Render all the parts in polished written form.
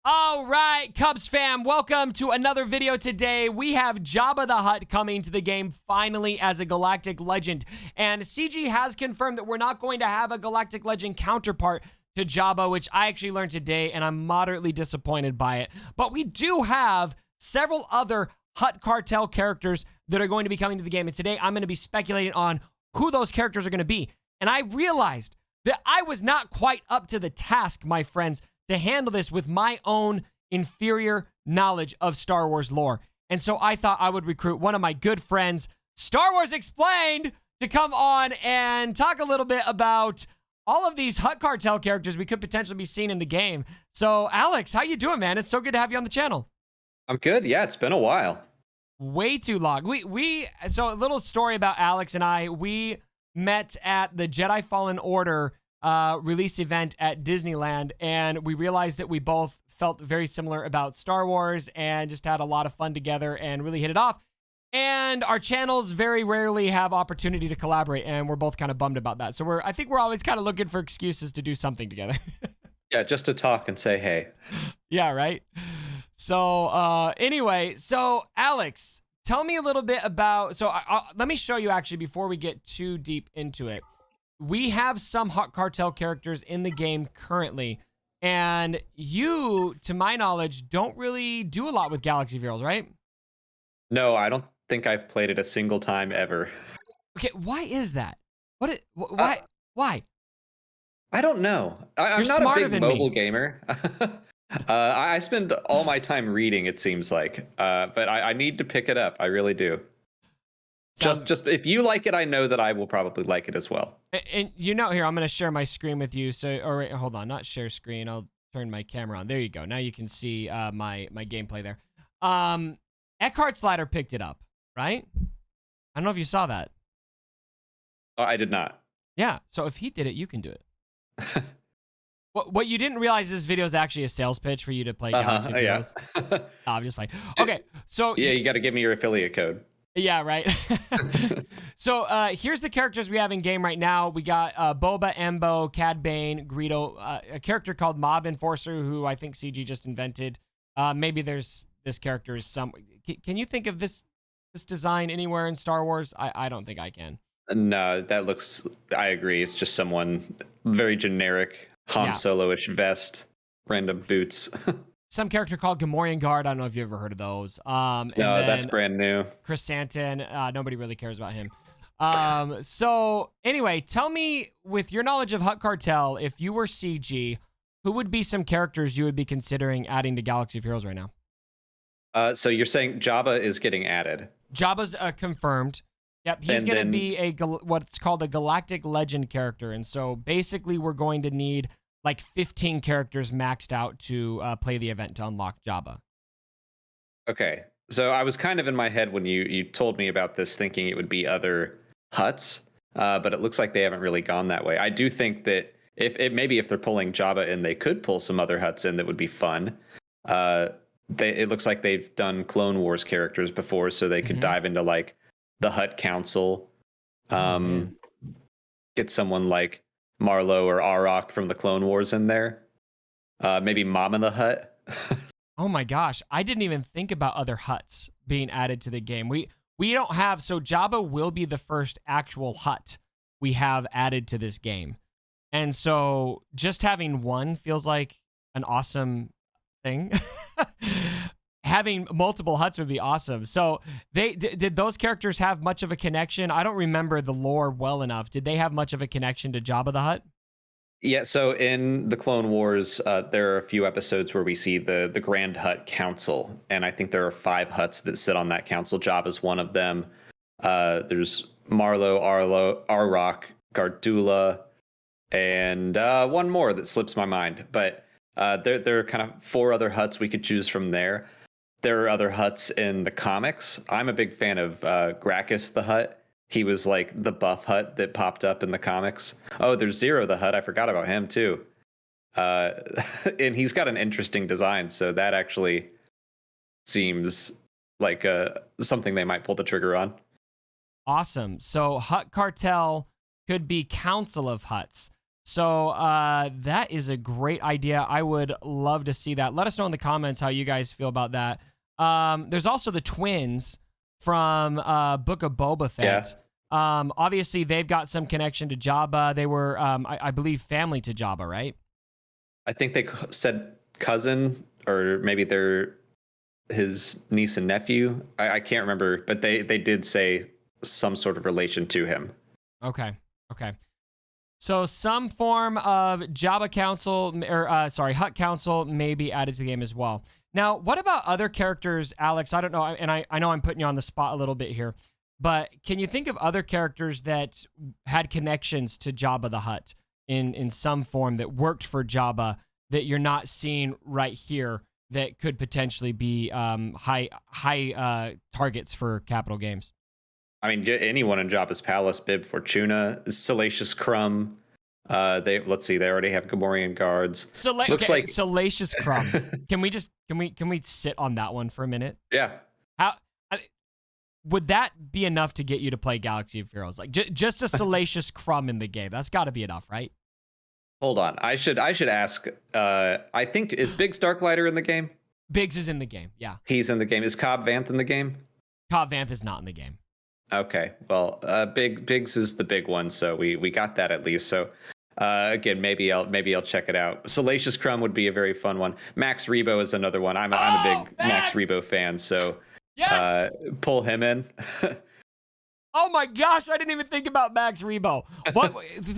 All right, Cubs fam, welcome to another video today. We have Jabba the Hutt coming to the game finally as a Galactic Legend. And CG has confirmed that we're not going to have a Galactic Legend counterpart to Jabba, which I actually learned today, and I'm moderately disappointed by it. But we do have several other HUTT Cartel characters that are going to be coming to the game. And today I'm going to be speculating on who those characters are going to be. And I realized that I was not quite up to the task, my friends, to handle this with my own inferior knowledge of Star Wars lore. And so I thought I would recruit one of my good friends, Star Wars Explained, to come on and talk a little bit about all of these HUTT Cartel characters we could potentially be seeing in the game. So Alex, how you doing, man? It's so good to have you on the channel. I'm good. Yeah, it's been a while. Way too long. So a little story about Alex and I. We met at the Jedi Fallen Order release event at Disneyland, and we realized that we both felt very similar about Star Wars and just had a lot of fun together and really hit it off. And our channels very rarely have opportunity to collaborate, and we're both kind of bummed about that. So I think we're always kind of looking for excuses to do something together. Yeah, just to talk and say hey. Yeah, right? So anyway, so Alex, tell me a little bit about, let me show you actually before we get too deep into it. We have some HUTT Cartel characters in the game currently, and you, to my knowledge, don't really do a lot with Galaxy of Heroes, right? No, I don't think I've played it a single time ever. Okay, why is that? Why? I don't know. I'm not a big mobile gamer. I spend all my time reading, it seems like, but I need to pick it up. I really do. Just if you like it, I know that I will probably like it as well. And you know, here, I'm going to share my screen with you. So, or wait, hold on, not share screen. I'll turn my camera on. There you go. Now you can see my gameplay there. Eckhart's Ladder picked it up, right? I don't know if you saw that. Oh, I did not. Yeah, so if he did it, you can do it. What you didn't realize, this video is actually a sales pitch for you to play Galaxy of Heroes. No, I'm just playing. Okay, so... Yeah, you got to give me your affiliate code. Yeah, right. So here's the characters we have in game right now. We got Boba, Embo, Cad Bane, Greedo, a character called Mob Enforcer, who I think CG just invented. Maybe there's this character is some... Can you think of this design anywhere in Star Wars? I don't think I can. No, that looks... I agree. It's just someone very generic, Han Solo-ish vest, random boots. Some character called Gamorrean Guard. I don't know if you ever heard of those. No, that's brand new. Chris Santon. Nobody really cares about him. So anyway, tell me, with your knowledge of HUTT Cartel, if you were CG, who would be some characters you would be considering adding to Galaxy of Heroes right now? So you're saying Jabba is getting added? Jabba's confirmed. Yep, he's going to be what's called a Galactic Legend character. And so basically we're going to need like 15 characters maxed out to play the event to unlock Jabba. Okay, so I was kind of in my head when you told me about this, thinking it would be other HUTTs, but it looks like they haven't really gone that way. I do think that if they're pulling Jabba in, they could pull some other HUTTs in that would be fun. It looks like they've done Clone Wars characters before, so they could dive into like the HUTT Council, get someone like Marlo or Arok from the Clone Wars in there. Maybe Mama the Hutt. Oh my gosh, I didn't even think about other HUTTs being added to the game. We don't have, so Jabba will be the first actual HUTT we have added to this game. And so just having one feels like an awesome thing. Having multiple HUTTs would be awesome. So did those characters have much of a connection? I don't remember the lore well enough. Did they have much of a connection to Jabba the Hutt? Yeah, so in the Clone Wars, there are a few episodes where we see the Grand HUTT Council, and I think there are 5 HUTTs that sit on that council. Jabba's one of them. There's Marlo, Arok, Gardula, and one more that slips my mind. But there are kind of 4 other HUTTs we could choose from there. There are other HUTTs in the comics. I'm a big fan of Gracchus the Hutt. He was like the buff HUTT that popped up in the comics. Oh, there's Zero the Hutt. I forgot about him too. And he's got an interesting design, so that actually seems like something they might pull the trigger on. Awesome. So HUTT Cartel could be Council of HUTTs. So that is a great idea. I would love to see that. Let us know in the comments how you guys feel about that. There's also the twins from Book of Boba Fett. Obviously, they've got some connection to Jabba. They were, I believe, family to Jabba, right? I think they said cousin, or maybe they're his niece and nephew. I can't remember, but they did say some sort of relation to him. Okay. So some form of Jabba Council, or HUTT Council may be added to the game as well. Now, what about other characters, Alex? I don't know, and I know I'm putting you on the spot a little bit here, but can you think of other characters that had connections to Jabba the Hutt in some form that worked for Jabba that you're not seeing right here that could potentially be high targets for capital games? I mean, anyone in Jabba's palace, Bib Fortuna, Salacious Crumb. Let's see, they already have Gamorrean guards. Looks like Salacious Crumb. Can we sit on that one for a minute? Yeah. Would that be enough to get you to play Galaxy of Heroes? Like just a Salacious Crumb in the game. That's got to be enough, right? Hold on. I should ask. I think, is Biggs Darklighter in the game? Biggs is in the game. Yeah. He's in the game. Is Cobb Vanth in the game? Cobb Vanth is not in the game. Okay. Well, Biggs is the big one, so we got that at least. So again, maybe I'll check it out. Salacious Crumb would be a very fun one. Max Rebo is another one. I'm a big Max Rebo fan, so yes! Pull him in. Oh my gosh, I didn't even think about Max Rebo.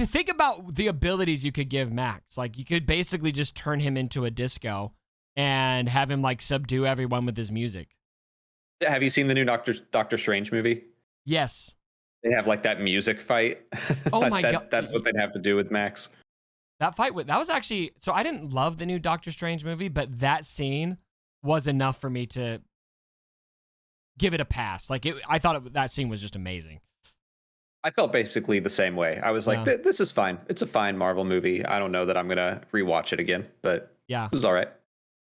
Think about the abilities you could give Max. Like, you could basically just turn him into a disco and have him like subdue everyone with his music. Have you seen the new Doctor Strange movie? Yes. They have like that music fight. Oh my god. That's what they'd have to do with Max. That was actually, so I didn't love the new Doctor Strange movie, but that scene was enough for me to give it a pass. Like, I thought that scene was just amazing. I felt basically the same way. I was like, this is fine. It's a fine Marvel movie. I don't know that I'm going to rewatch it again, but yeah, it was all right.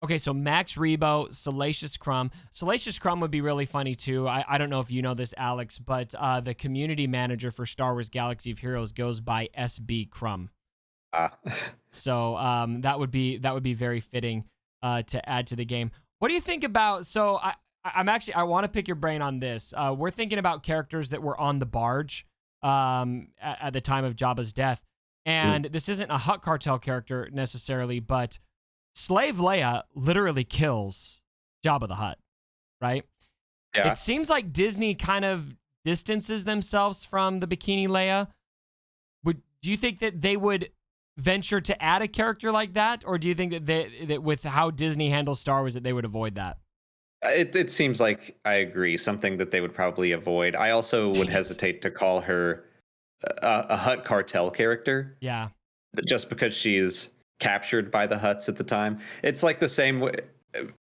Okay, so Max Rebo, Salacious Crumb. Salacious Crumb would be really funny, too. I don't know if you know this, Alex, but the community manager for Star Wars Galaxy of Heroes goes by SB Crumb. So that would be very fitting to add to the game. What do you think about, so I want to pick your brain on this. We're thinking about characters that were on the barge at the time of Jabba's death. And this isn't a HUTT Cartel character necessarily, but Slave Leia literally kills Jabba the Hutt, right? Yeah. It seems like Disney kind of distances themselves from the Bikini Leia. Do you think that they would venture to add a character like that? Or do you think that with how Disney handles Star Wars that they would avoid that? It seems like, I agree, something that they would probably avoid. I also would hesitate to call her a HUTT Cartel character. Yeah. Just because she's captured by the Hutts at the time. It's like the same way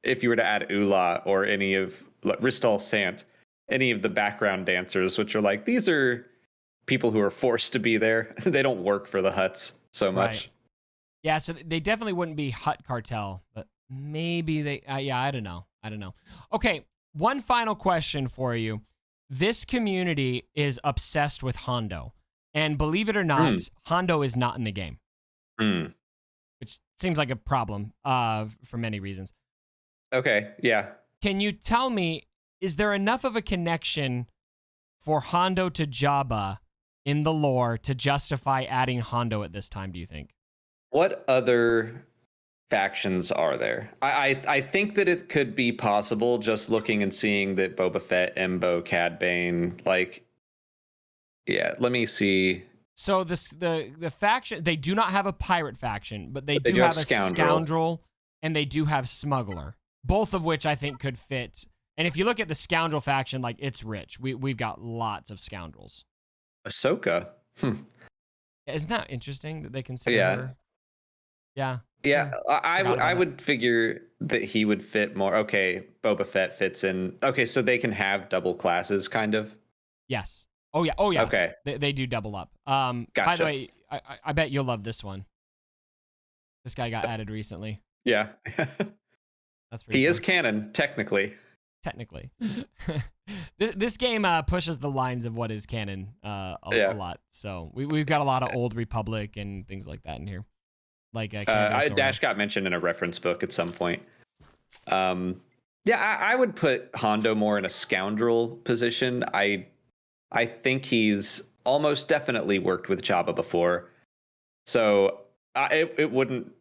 if you were to add Ula or any of Ristal Sant, any of the background dancers, which are like, these are people who are forced to be there. They don't work for the Hutts so much. Right. Yeah, so they definitely wouldn't be HUTT Cartel, but maybe they, I don't know. Okay, one final question for you. This community is obsessed with Hondo. And believe it or not, Hondo is not in the game. Which seems like a problem for many reasons. Okay, yeah. Can you tell me, is there enough of a connection for Hondo to Jabba in the lore to justify adding Hondo at this time, do you think? What other factions are there? I think that it could be possible just looking and seeing that Boba Fett, Embo, Cad Bane, like, yeah, let me see. So the faction, they do not have a pirate faction, but they do have a scoundrel, and they do have smuggler, both of which I think could fit. And if you look at the scoundrel faction, like, it's rich. We've got lots of scoundrels. Ahsoka. Isn't that interesting that they consider her? Yeah. Yeah, I would figure that he would fit more. Okay, Boba Fett fits in. Okay, so they can have double classes, kind of. Yes. Oh yeah. Okay. They do double up. Gotcha. By the way, I bet you'll love this one. This guy got added recently. Yeah. That's pretty. He is canon, technically. technically. This game pushes the lines of what is canon a lot. So we've got a lot of Old Republic and things like that in here. Like Dash got mentioned in a reference book at some point. Yeah, I would put Hondo more in a scoundrel position. I think he's almost definitely worked with Jabba before. So it wouldn't,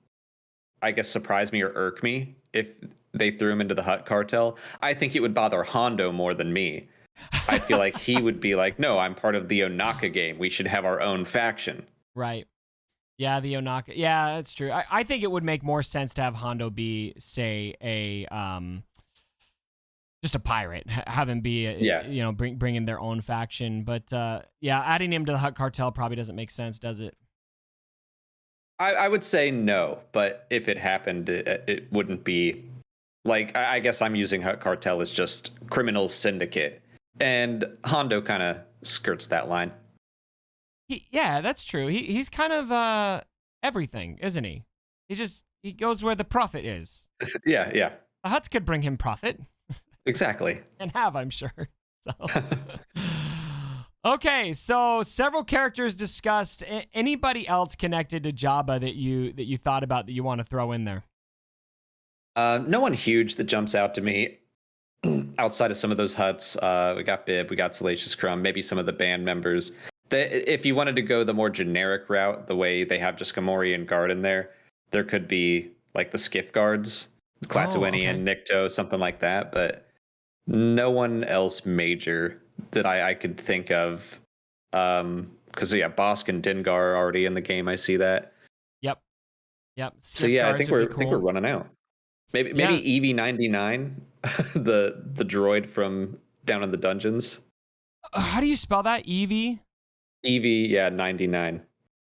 I guess, surprise me or irk me if they threw him into the HUTT cartel. I think it would bother Hondo more than me. I feel like he would be like, no, I'm part of the Onaka game. We should have our own faction. Right. Yeah, the Onaka. Yeah, that's true. I think it would make more sense to have Hondo be, say, just a pirate. Have him be, bring in their own faction. But yeah, adding him to the HUTT cartel probably doesn't make sense, does it? I would say no, but if it happened, it wouldn't be like, I guess I'm using HUTT cartel as just criminal syndicate, and Hondo kind of skirts that line. Yeah, that's true. He's kind of everything, isn't he? He goes where the profit is. Yeah. The HUTTs could bring him profit. Exactly. And have, I'm sure. So. Okay, so several characters discussed. Anybody else connected to Jabba that you thought about that you want to throw in there? No one huge that jumps out to me outside of some of those HUTTs. We got Bib, we got Salacious Crumb, maybe some of the band members. If you wanted to go the more generic route, the way they have just Gamorrean and Guard in there could be like the Skiff Guards, Klatooinian, Nikto, something like that. But no one else major that I could think of. Because Bosk and Dengar are already in the game. I see that. Yep. So yeah, I think we're running out. Maybe EV-99, the droid from down in the dungeons. How do you spell that? EV? EV, 99.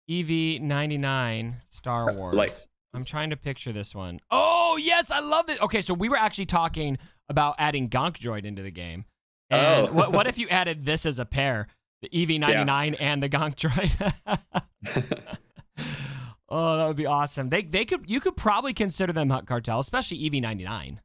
EV-99 Star Wars. I'm trying to picture this one. Oh, yes, I love it. Okay, so we were actually talking about adding Gonk Droid into the game. And what if you added this as a pair? The EV-99 and the Gonk Droid? Oh, that would be awesome. You could probably consider them HUTT cartel, especially EV-99.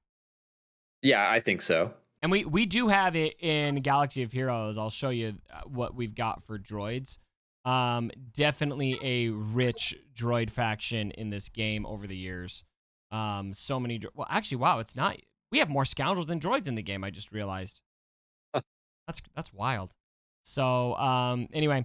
Yeah, I think so. And we do have it in Galaxy of Heroes. I'll show you what we've got for droids. Definitely a rich droid faction in this game over the years. So many. Well, actually, wow, it's not. We have more scoundrels than droids in the game. I just realized. That's wild. So anyway.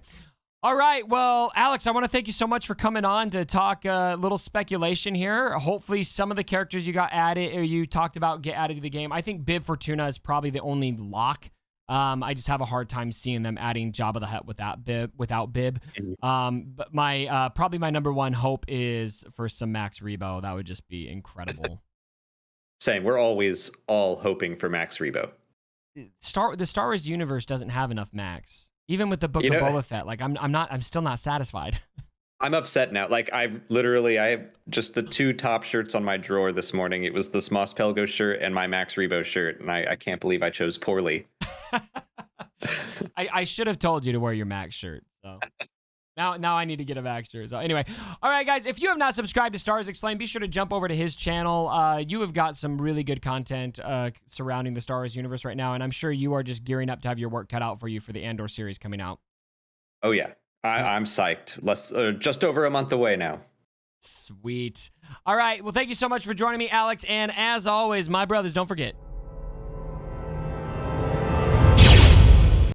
All right, well, Alex, I want to thank you so much for coming on to talk a little speculation here. Hopefully some of the characters you got added or you talked about get added to the game. I think Bib Fortuna is probably the only lock. I just have a hard time seeing them adding Jabba the Hutt without Bib. But my probably my number one hope is for some Max Rebo. That would just be incredible. Same. We're always all hoping for Max Rebo. The Star Wars universe doesn't have enough Max. Even with the Book of Boba Fett, like I'm still not satisfied. I'm upset now. Like I have just the two top shirts on my drawer this morning. It was this Moss Pelgo shirt and my Max Rebo shirt, and I can't believe I chose poorly. I should have told you to wear your Max shirt. So now I need to get a Max shirt. So anyway, all right, guys, if you have not subscribed to Stars Explained, be sure to jump over to his channel. You have got some really good content surrounding the Star Wars universe right now, and I'm sure you are just gearing up to have your work cut out for you for the Andor series coming out. Oh yeah, I'm psyched. Just over a month away now. Sweet. All right, well, thank you so much for joining me, Alex, and as always, my brothers, don't forget.